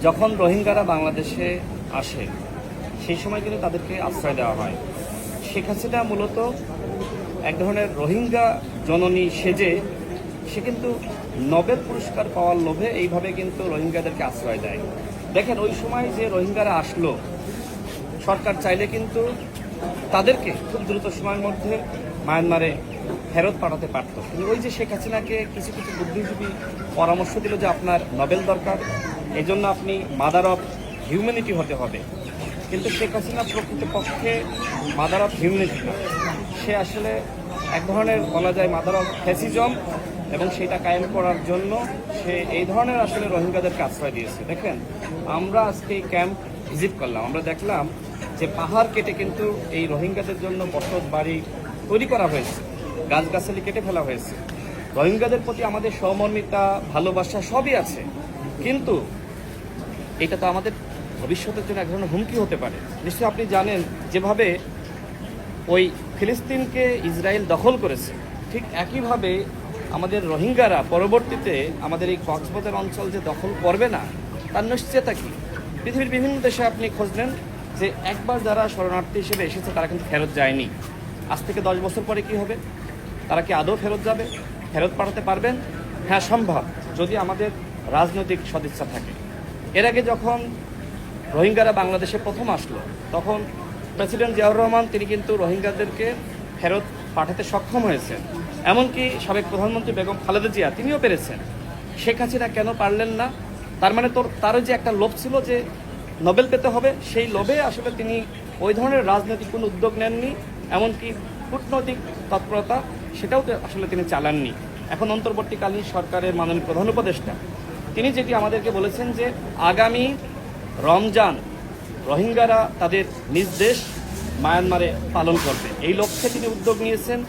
যখন রোহিঙ্গারা বাংলাদেশে আসে সেই সময় কিন্তু তাদেরকে আশ্রয় দেওয়া হয়। শেখ হাসিনা মূলত এক ধরনের রোহিঙ্গা জননী সেজে সে কিন্তু নোবেল পুরস্কার পাওয়ার লোভে এইভাবে কিন্তু রোহিঙ্গাদেরকে আশ্রয় দেয়। দেখেন ওই সময় যে রোহিঙ্গারা আসলো, সরকার চাইলে কিন্তু তাদেরকে খুব দ্রুত সময়ের মধ্যে মায়ানমারে ফেরত পাঠাতে পারত। কিন্তু ওই যে শেখ হাসিনাকে কিছু কিছু বুদ্ধিজীবী পরামর্শ দিল যে আপনার নোবেল দরকার, এই জন্য আপনি মাদার অফ হিউম্যানিটি হতে হবে। কিন্তু শেখ হাসিনা প্রকৃতপক্ষে মাদার অফ হিউম্যানিটি না, সে আসলে এক ধরনের বলা যায় মাদার অফ ফ্যাসিজম, এবং সেটা কায়েম করার জন্য সে এই ধরনের আসলে রোহিঙ্গাদেরকে আশ্রয় দিয়েছে। দেখেন আমরা আজকে এই ক্যাম্প ভিজিট করলাম, আমরা দেখলাম যে পাহাড় কেটে কিন্তু এই রোহিঙ্গাদের জন্য বসত বাড়ি তৈরি করা হয়েছে, গাছগাছালি কেটে ফেলা হয়েছে। রোহিঙ্গাদের প্রতি আমাদের সহমর্মিতা, ভালোবাসা সবই আছে, কিন্তু এটা তো আমাদের ভবিষ্যতের জন্য এক ধরনের হুমকি হতে পারে। নিশ্চয়ই আপনি জানেন যেভাবে ওই ফিলিস্তিনকে ইসরায়েল দখল করেছে, ঠিক একইভাবে আমাদের রোহিঙ্গারা পরবর্তীতে আমাদের এই কক্সবাজার অঞ্চল যে দখল করবে না তার নিশ্চয়তা কি? পৃথিবীর বিভিন্ন দেশে আপনি খোঁজ নেন যে একবার যারা শরণার্থী হিসেবে এসেছে তারা কিন্তু ফেরত যায়নি। আজ থেকে 10 বছর পরে কি হবে? তারা কি আদৌ ফেরত যাবে? ফেরত পাঠাতে পারবেন? হ্যাঁ, সম্ভব, যদি আমাদের রাজনৈতিক সদিচ্ছা থাকে। এর আগে যখন রোহিঙ্গারা বাংলাদেশে প্রথম আসলো, তখন প্রেসিডেন্ট জিয়াউর রহমান তিনি কিন্তু রোহিঙ্গাদেরকে ফেরত পাঠাতে সক্ষম হয়েছেন। এমনকি সাবেক প্রধানমন্ত্রী বেগম খালেদা জিয়া তিনিও পেরেছেন। শেখ হাসিনা কেন পারলেন না? তার মানে তারও যে একটা লোভ ছিল যে নোবেল পেতে হবে, সেই লোভে আসলে তিনি ওই ধরনের রাজনৈতিক কোনো উদ্যোগ নেননি, এমনকি কূটনৈতিক তৎপরতা সেটাও তো আসলে তিনি চালাননি। এখন অন্তর্বর্তীকালীন সরকারের মাননীয় প্রধান উপদেষ্টা তিনি যেটি আমাদেরকে বলেছেন যে আগামী রমজান রোহিঙ্গারা তাদের নিজ দেশ মায়ানমারে পালন করবে, এই লক্ষ্যে তিনি উদ্যোগ নিয়েছেন।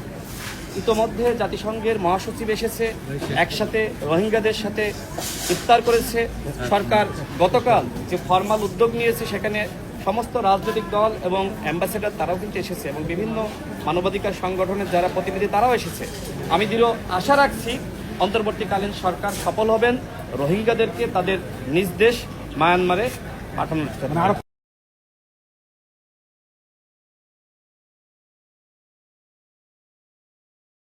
ইতোমধ্যে জাতিসংঘের মহাসচিব এসেছে, একসাথে রোহিঙ্গাদের সাথে ইফতার করেছে। সরকার গতকাল যে ফরমাল উদ্যোগ নিয়েছে সেখানে সমস্ত রাজনৈতিক দল এবং অ্যাম্বাসেডার তারাও কিন্তু এসেছে, এবং বিভিন্ন মানবাধিকার সংগঠনের যারা প্রতিনিধি তারাও এসেছে। আমি দৃঢ় আশা রাখছি অন্তর্বর্তীকালীন সরকার সফল হবেন রোহিঙ্গাদেরকে তাদের নিজ দেশ মায়ানমারে পাঠানোর জন্য।